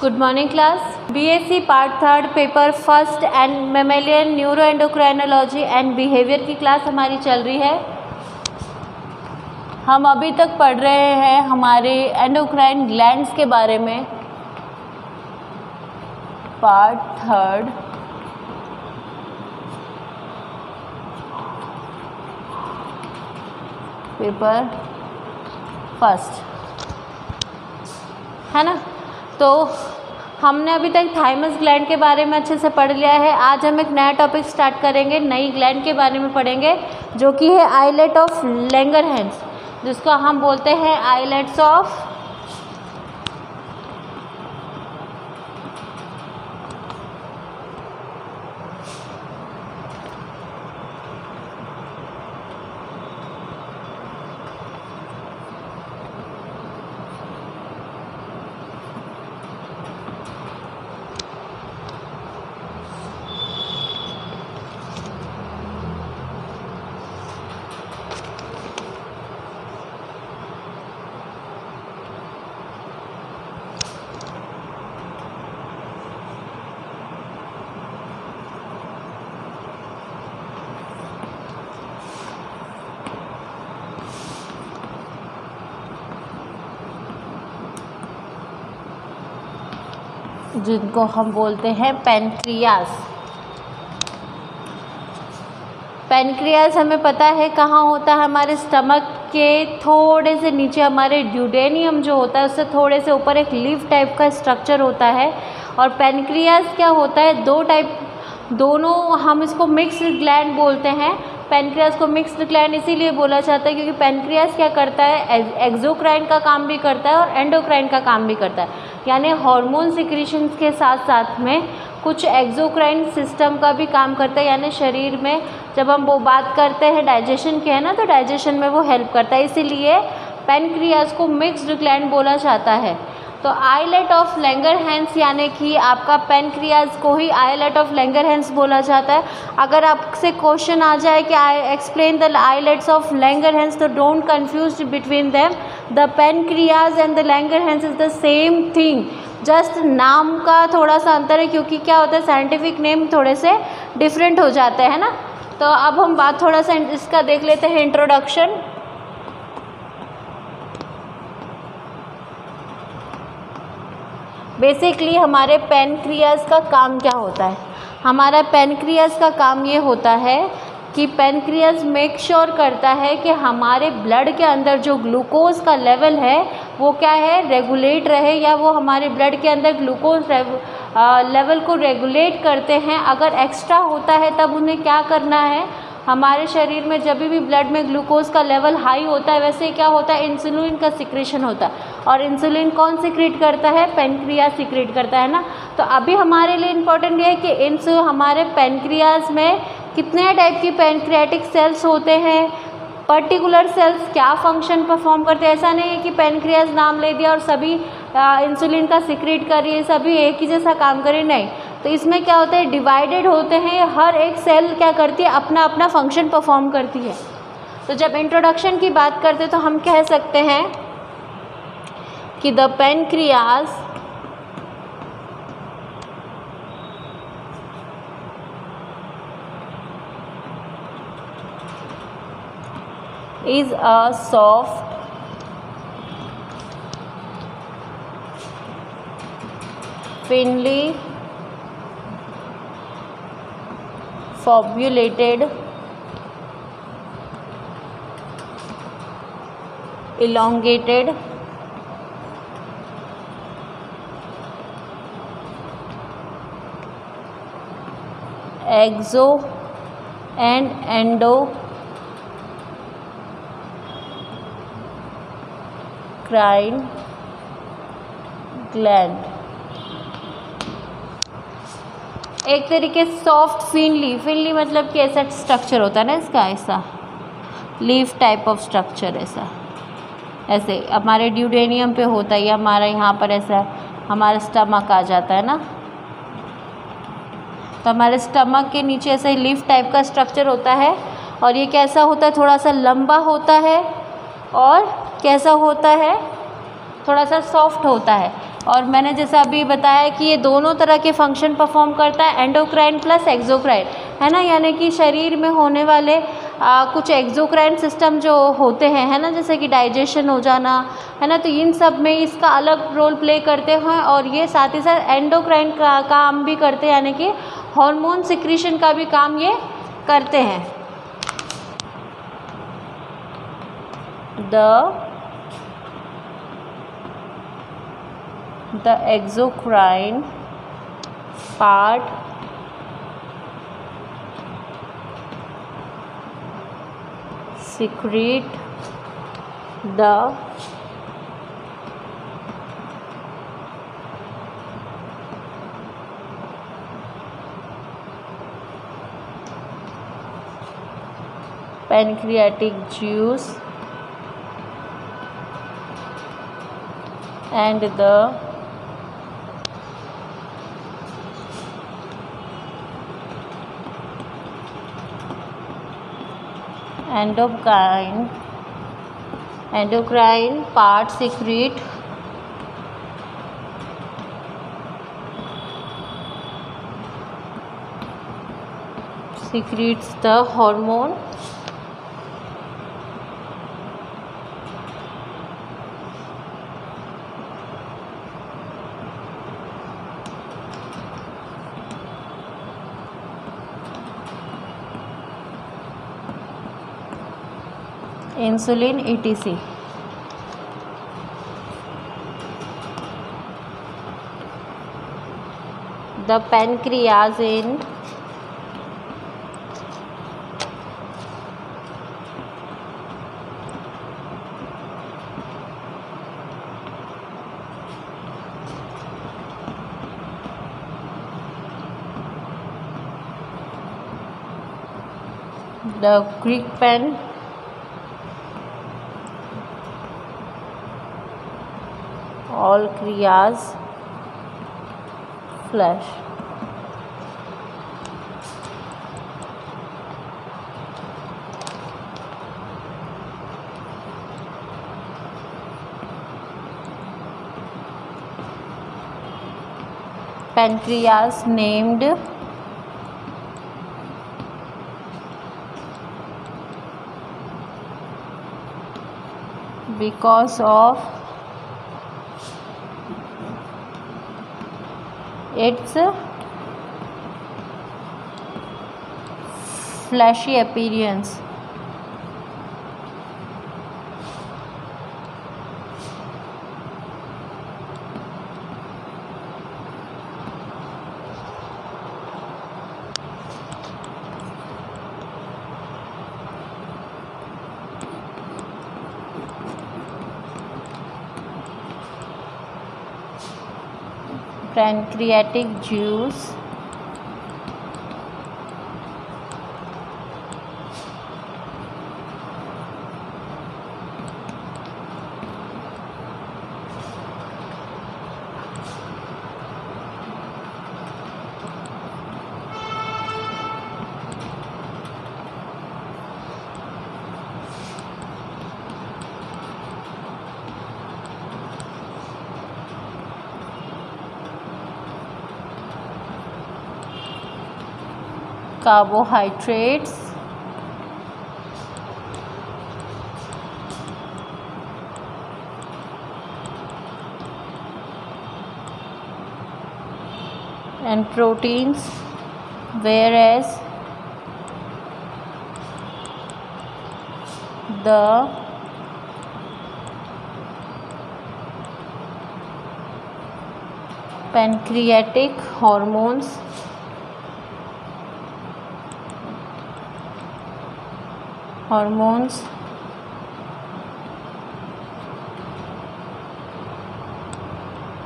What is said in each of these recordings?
Good morning class. BSc part 3 paper first and mammalian neuro endocrinology and behaviour की class हमारी चल रही है। हम अभी तक पढ़ रहे हैं हमारे एंडोक्राइन ग्लैंड्स के बारे में। पार्ट 3 पेपर फर्स्ट है ना। तो हमने अभी तक थाइमस ग्लैंड के बारे में अच्छे से पढ़ लिया है। आज हम एक नया टॉपिक स्टार्ट करेंगे, नई ग्लैंड के बारे में पढ़ेंगे जो कि है आइलेट ऑफ लैंगरहैंस, जिसको हम बोलते हैं आइलेट्स ऑफ जिनको हम बोलते हैं पैनक्रियास। पैनक्रियास हमें पता है कहाँ होता है, हमारे स्टमक के थोड़े से नीचे हमारे ड्यूडेनियम जो होता है उससे थोड़े से ऊपर एक लीफ टाइप का स्ट्रक्चर होता है। और पैनक्रियास क्या होता है, दो टाइप, दोनों हम इसको मिक्स्ड ग्लैंड बोलते हैं। पैनक्रियास को मिक्स्ड ग्लैंड इसीलिए बोला जाता है क्योंकि पैनक्रियास क्या करता है, एक्सोक्राइन का काम भी करता है और एंडोक्राइन का काम भी करता है। यानी हार्मोन सिक्रीशंस के साथ साथ में कुछ एक्सोक्राइन सिस्टम का भी काम करता है। यानी शरीर में जब हम वो बात करते हैं डाइजेशन के, है ना, तो डाइजेशन में वो हेल्प करता है, इसीलिए पैनक्रियास को मिक्स्ड ग्लैंड बोला जाता है। तो आइलेट ऑफ लैंगरहैंस यानी कि आपका पैनक्रियास को ही आइलेट ऑफ लैंगरहैंस बोला जाता है। अगर आपसे क्वेश्चन आ जाए कि I explain the islets of Langerhans, तो don't confuse between them. The pancreas and the Langerhans is the same thing, just नाम का थोड़ा सा अंतर है क्योंकि क्या होता है साइंटिफिक नेम थोड़े से डिफरेंट हो जाते हैं ना। तो अब हम बात थोड़ा सा इसका देख लेते हैं, इंट्रोडक्शन। बेसिकली हमारे पैनक्रियास का काम क्या होता है, हमारा पैनक्रियास का काम ये होता है कि पैनक्रियास मेक श्योर करता है कि हमारे ब्लड के अंदर जो ग्लूकोज का लेवल है वो क्या है, रेगुलेट रहे, या वो हमारे ब्लड के अंदर ग्लूकोज लेवल को रेगुलेट करते हैं। अगर एक्स्ट्रा होता है तब उन्हें क्या करना है, हमारे शरीर में जब भी ब्लड में ग्लूकोज का लेवल हाई होता है वैसे क्या होता है, इंसुलिन का सिक्रेशन होता है। और इंसुलिन कौन सिक्रेट करता है, पैनक्रियास सिक्रेट करता है ना। तो अभी हमारे लिए इम्पोर्टेंट ये है कि हमारे पैनक्रियास में कितने टाइप की पैनक्रियाटिक सेल्स होते हैं, पर्टिकुलर सेल्स क्या फंक्शन परफॉर्म करते हैं। ऐसा नहीं है कि पैनक्रियास नाम ले दिया और सभी इंसुलिन का सिक्रेट कर रही है, सभी एक ही जैसा काम करे, नहीं। तो इसमें क्या होता है, डिवाइडेड होते हैं, हर एक सेल क्या करती है, अपना अपना फंक्शन परफॉर्म करती है। तो जब इंट्रोडक्शन की बात करते हैं तो हम कह सकते हैं कि the pancreas is a soft thinly formulated elongated exo and endocrine gland. एक तरीके सॉफ्ट फिनली मतलब कि ऐसा स्ट्रक्चर होता है ना इसका, ऐसा लीफ टाइप ऑफ स्ट्रक्चर, ऐसे हमारे ड्यूडेनियम पे होता है, या हमारा यहाँ पर ऐसा हमारा स्टमक आ जाता है ना। तो हमारे स्टमक के नीचे ऐसे लीफ टाइप का स्ट्रक्चर होता है और ये कैसा होता है, थोड़ा सा लंबा होता है और कैसा होता है, थोड़ा सा सॉफ्ट होता है। और मैंने जैसे अभी बताया कि ये दोनों तरह के फंक्शन परफॉर्म करता है, एंडोक्राइन प्लस एक्सोक्राइन, है ना, यानी कि शरीर में होने वाले कुछ एक्सोक्राइन सिस्टम जो होते हैं, है ना, जैसे कि डाइजेशन हो जाना, है ना, तो इन सब में इसका अलग रोल प्ले करते हैं। और ये साथ ही साथ एंडोक्राइन का काम भी करते हैं, यानी कि हार्मोन सिक्रीशन का भी काम ये करते हैं। The exocrine part secrete the pancreatic juice and the endocrine part secretes the hormone insulin etc. The pancreas in the Greek pen all kriyas flash. Pancreas named because of its fleshy appearance. Pancreatic juice carbohydrates and proteins, whereas the pancreatic hormones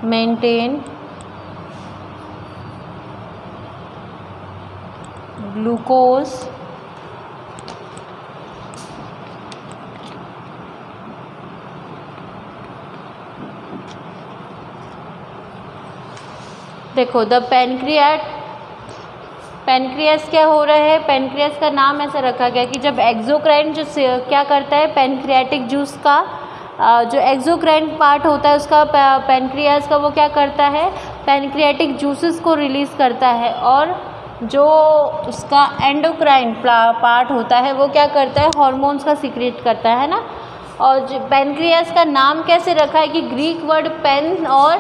maintain glucose देखो the pancreas क्या हो रहा है, pancreas का नाम ऐसा रखा गया कि जब एक्सोक्राइन जो क्या करता है पेनक्रियाटिक जूस का जो एक्सोक्राइन पार्ट होता है उसका पैनक्रियाज का, वो क्या करता है, पैनक्रियाटिक जूसेस को रिलीज़ करता है। और जो उसका एंडोक्राइन पार्ट होता है वो क्या करता है, हार्मोन्स का सीक्रेट करता है ना। और जो पैनक्रियाज का नाम कैसे रखा है कि ग्रीक वर्ड पेन और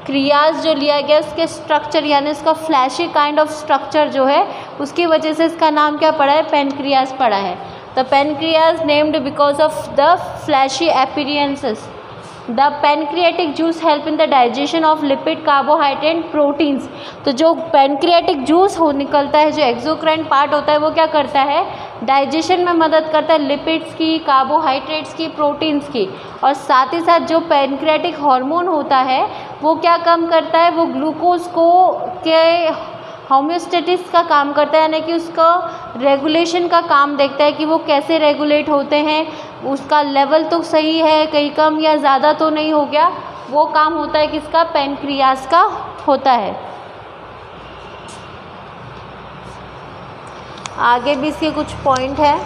क्रियाज जो लिया गया उसके स्ट्रक्चर यानी उसका फ्लैशी काइंड ऑफ स्ट्रक्चर जो है उसकी वजह से इसका नाम क्या पड़ा है, पैनक्रियाज पड़ा है। The pancreas named because of the flashy appearances. The pancreatic juice help in the digestion of lipid, carbohydrate, proteins. तो जो पैनक्रियाटिक जूस निकलता है, जो एक्सोक्राइन पार्ट होता है, वो क्या करता है, डाइजेशन में मदद करता है लिपिड्स की, कार्बोहाइड्रेट्स की, प्रोटीन्स की। और साथ ही साथ जो पैनक्रियाटिक हार्मोन होता है वो क्या काम करता है, वो ग्लूकोज को के होम्योस्टेटिस का काम करता है, यानी कि उसका रेगुलेशन का काम देखता है कि वो कैसे रेगुलेट होते हैं, उसका लेवल तो सही है, कहीं कम या ज़्यादा तो नहीं हो गया, वो काम होता है किसका, पैनक्रियाज का होता है। आगे भी इसके कुछ पॉइंट है।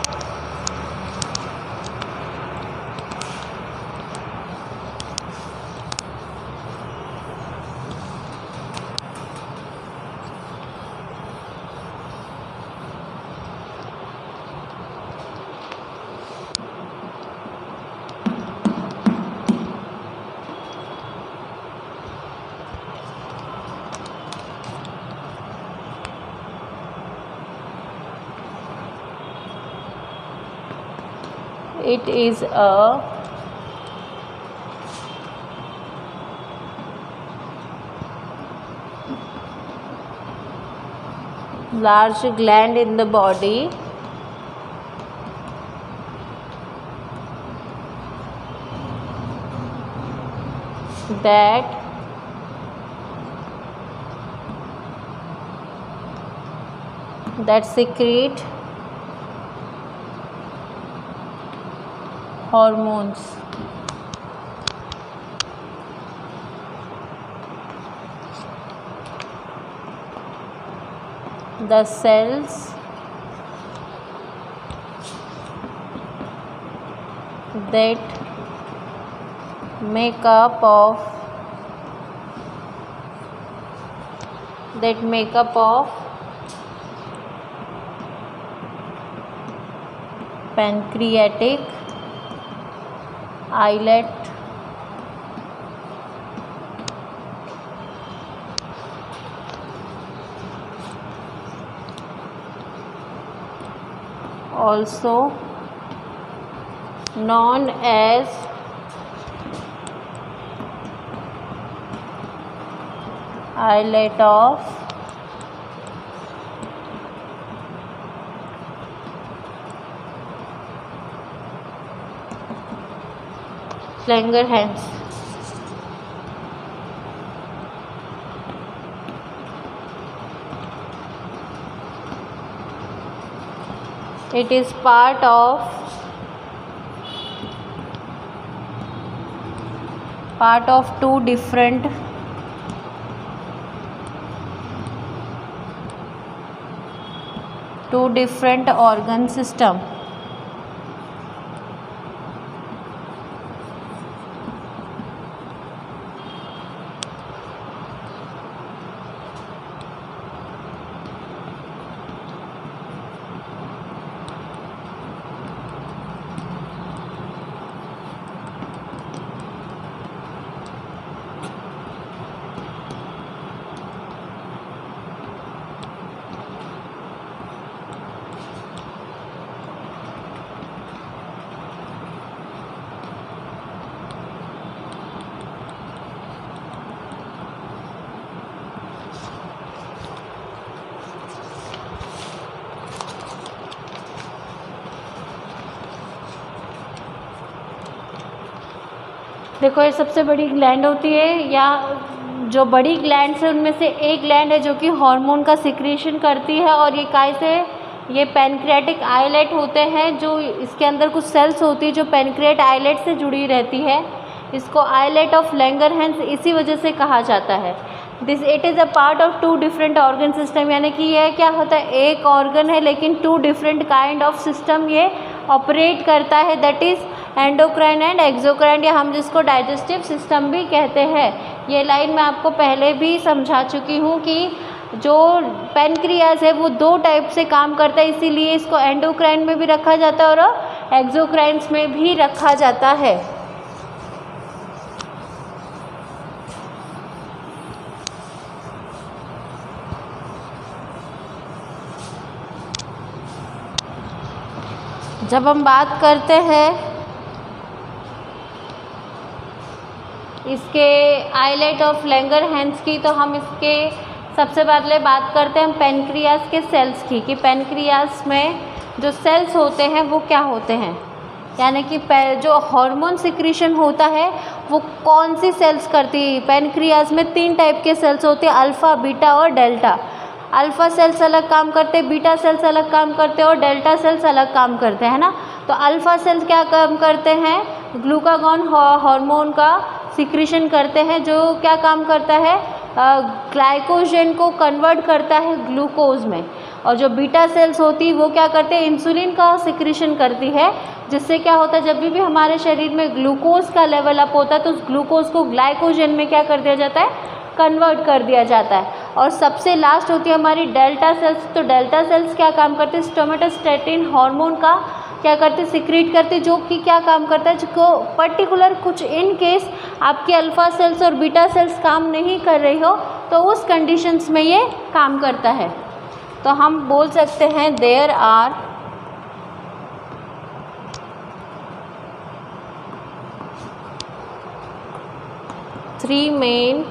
It is a large gland in the body that secrete hormones. The cells that make up of pancreatic islet also known as islet of Langerhans. It is part of two different organ system. देखो ये सबसे बड़ी gland होती है, या जो बड़ी glands है उनमें से एक ग्लैंड है जो कि हार्मोन का सिक्रेशन करती है। और ये काय से, ये पैनक्रियाटिक आइलेट होते हैं, जो इसके अंदर कुछ सेल्स होती है जो पैनक्रियाट आइलेट से जुड़ी रहती है। इसको आइलेट ऑफ लैंगरहैंस इसी वजह से कहा जाता है। It is a part of two different organ system, यानी कि यह क्या होता है, एक ऑर्गन है लेकिन two different kind of system ये ऑपरेट करता है। That is endocrine and exocrine, या हम जिसको डाइजेस्टिव सिस्टम भी कहते हैं। ये लाइन मैं आपको पहले भी समझा चुकी हूँ कि जो पैनक्रियाज है वो 2 टाइप से काम करता है, इसीलिए इसको एंडोक्राइन में भी रखा जाता है और एक्सोक्राइन्स में भी रखा जाता है। जब हम बात करते हैं इसके आइलेट ऑफ लैंगरहैंस की, तो हम इसके सबसे पहले बात करते हैं हम पैनक्रियाज के सेल्स की, कि पैनक्रियाज में जो सेल्स होते हैं वो क्या होते हैं, यानी कि जो हार्मोन सिक्रीशन होता है वो कौन सी सेल्स करती है। पैनक्रियाज में 3 टाइप के सेल्स होते हैं, अल्फ़ा, बीटा और डेल्टा। अल्फ़ा सेल्स अलग काम करते हैं, बीटा सेल्स अलग काम करते हैं और डेल्टा सेल्स अलग काम करते हैं ना। तो अल्फ़ा सेल्स क्या काम करते हैं, ग्लूकागॉन हार्मोन का सिक्रीशन करते हैं, जो क्या काम करता है, ग्लाइकोजन को कन्वर्ट करता है ग्लूकोज में। और जो बीटा सेल्स होती है वो क्या करते हैं, इंसुलिन का सिक्रीशन करती है, जिससे क्या होता है, जब भी हमारे शरीर में ग्लूकोज का लेवल अप होता है तो उस ग्लूकोज को ग्लाइकोजन में क्या कर दिया जाता है, कन्वर्ट कर दिया जाता है। और सबसे लास्ट होती है हमारी डेल्टा सेल्स। तो डेल्टा सेल्स क्या काम करते हैं, सोमेटोस्टेटिन हार्मोन का क्या करते, सिक्रीट करते, जो कि क्या काम करता है, जो पर्टिकुलर कुछ इन केस आपके अल्फ़ा सेल्स और बीटा सेल्स काम नहीं कर रही हो तो उस कंडीशंस में ये काम करता है। तो हम बोल सकते हैं देयर आर 3 मेन